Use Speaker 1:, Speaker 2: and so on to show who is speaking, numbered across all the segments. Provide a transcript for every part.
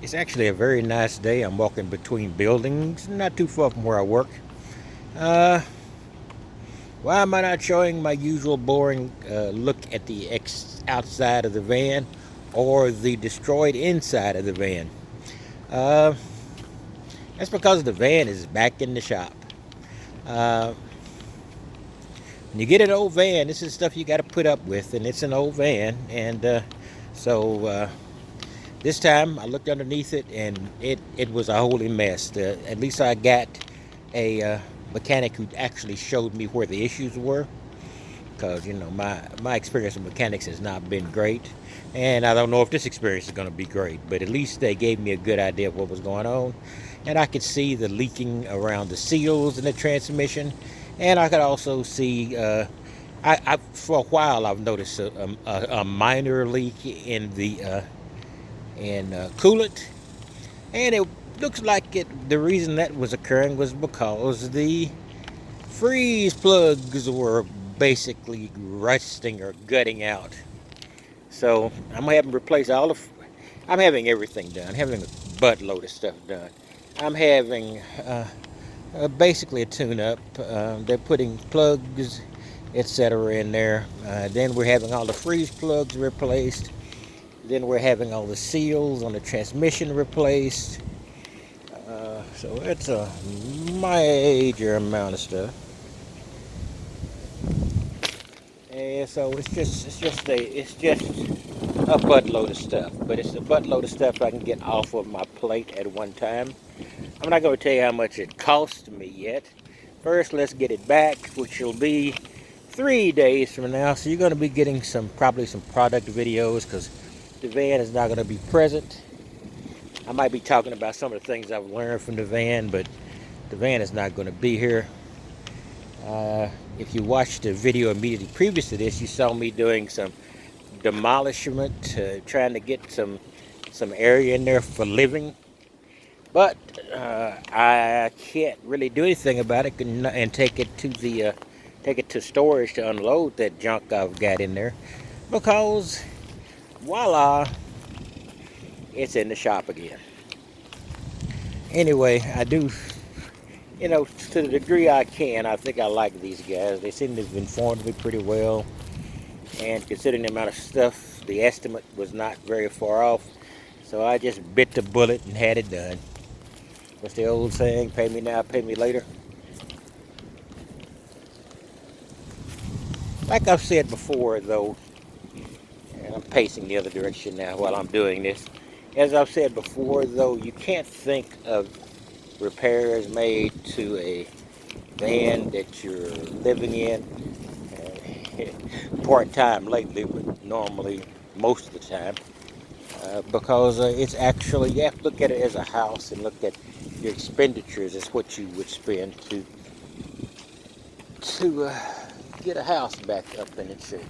Speaker 1: It's actually a very nice day. I'm walking between buildings, not too far from where I work. Uh, why am I not showing my usual boring look at the outside of the van or the destroyed inside of the van? Uh, that's because the van is back in the shop. Uh, when you get an old van, this is stuff you got to put up with, and it's an old van, and so this time I looked underneath it, and it was a holy mess. At least I got a mechanic who actually showed me where the issues were, because my experience with mechanics has not been great, and I don't know if this experience is going to be great. But at least they gave me a good idea of what was going on, and I could see the leaking around the seals in the transmission, and I could also see. For a while I've noticed a minor leak in the coolant, and it looks like the reason that was occurring was because the freeze plugs were basically rusting or gutting out. So I'm having to replace I'm having everything done. I'm having a buttload of stuff done. I'm having basically a tune-up. They're putting plugs, etc. in there. Then we're having all the freeze plugs replaced. Then we're having all the seals on the transmission replaced. So it's a major amount of stuff. And so it's just a buttload of stuff. But it's a buttload of stuff I can get off of my plate at one time. I'm not going to tell you how much it cost me yet. First, let's get it back, which will be 3 days from now. So you're going to be getting probably some product videos, because the van is not going to be present. I might be talking about some of the things I've learned from the van, but the van is not going to be here. If you watched the video immediately previous to this, you saw me doing some demolishment, trying to get some area in there for living. But I can't really do anything about it and take it to storage to unload that junk I've got in there, because voila, it's in the shop again. Anyway, I do, to the degree I can, I think I like these guys. They seem to have informed me pretty well, and considering the amount of stuff, the estimate was not very far off. So I just bit the bullet and had it done. What's the old saying? Pay me now, pay me later. Like I've said before, though, and I'm pacing the other direction now while I'm doing this. As I've said before, though, you can't think of repairs made to a van that you're living in part-time lately, but normally most of the time, because it's actually, you have to look at it as a house and look at your expenditures as what you would spend to get a house back up in its shape.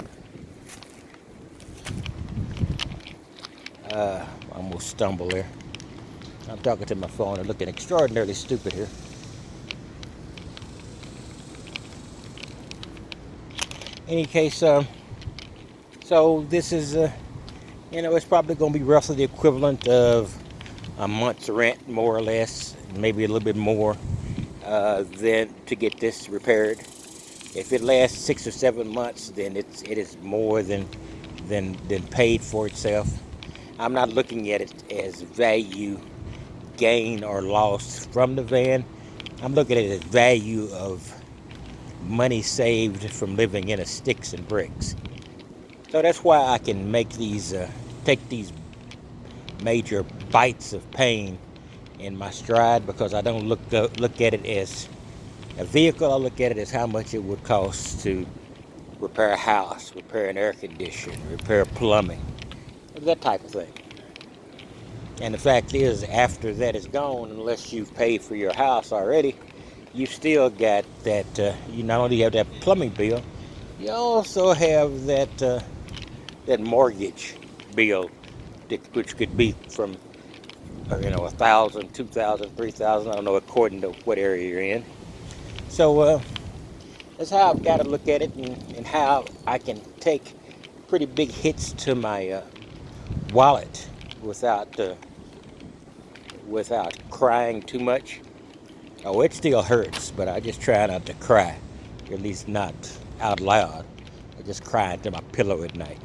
Speaker 1: I almost stumbled there. I'm talking to my phone and looking extraordinarily stupid here. Any case, so this is, it's probably going to be roughly the equivalent of a month's rent, more or less, maybe a little bit more, than to get this repaired. If it lasts 6 or 7 months, then it is more than paid for itself. I'm not looking at it as value gain or loss from the van. I'm looking at it as value of money saved from living in a sticks and bricks. So that's why I can take these major bites of pain in my stride, because I don't look at it as a vehicle. I look at it as how much it would cost to repair a house, repair an air conditioner, repair plumbing, that type of thing. And the fact is, after that is gone, unless you've paid for your house already, you still got that. You not only have that plumbing bill, you also have that mortgage bill, which could be from 1,000, 2,000, 3,000. I don't know, according to what area you're in. So that's how I've got to look at it, and how I can take pretty big hits to my wallet without without crying too much. Oh, it still hurts, but I just try not to cry, at least not out loud. I just cry into my pillow at night.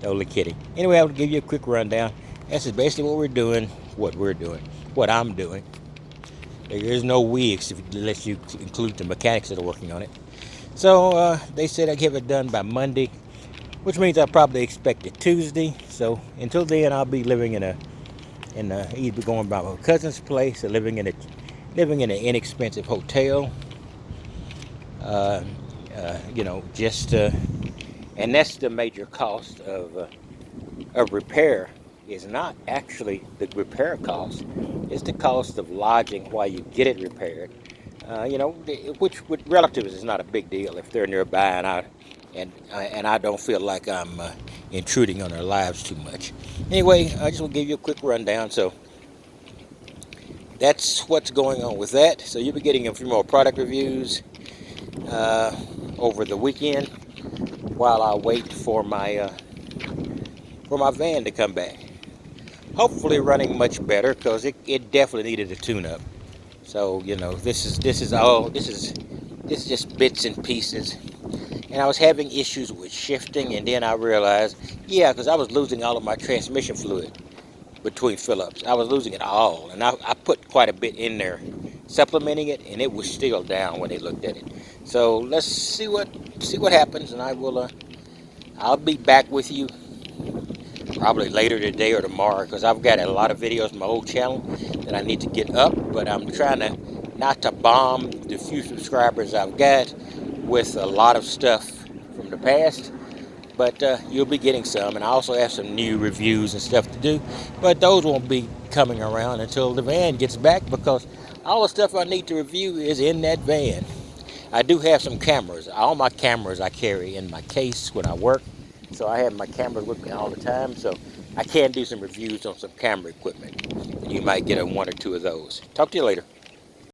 Speaker 1: Totally kidding. Anyway, I'll give you a quick rundown. This is basically what we're doing, what I'm doing. There is no we unless you include the mechanics that are working on it. So they said I'd have it done by Monday, which means I probably expect it Tuesday. So until then, I'll be living in either going by my cousin's place or living in an inexpensive hotel. Uh, and that's the major cost of repair. Is not actually the repair cost. It's the cost of lodging while you get it repaired. Which with relatives is not a big deal if they're nearby and I don't feel like I'm intruding on their lives too much. Anyway, I just want to give you a quick rundown. So that's what's going on with that. So you'll be getting a few more product reviews over the weekend while I wait for my van to come back. Hopefully running much better because it definitely needed a tune-up. So this is just bits and pieces. And I was having issues with shifting, and then I realized, yeah, because I was losing all of my transmission fluid between fill-ups. I was losing it all, and I put quite a bit in there, supplementing it, and it was still down when they looked at it. So let's see what happens, and I'll be back with you probably later today or tomorrow because I've got a lot of videos on my old channel that I need to get up, but I'm trying to not to bomb the few subscribers I've got with a lot of stuff from the past, but you'll be getting some, and I also have some new reviews and stuff to do, but those won't be coming around until the van gets back because all the stuff I need to review is in that van. I do have some cameras. All my cameras I carry in my case when I work. So I have my cameras with me all the time. So I can do some reviews on some camera equipment. And you might get one or two of those. Talk to you later.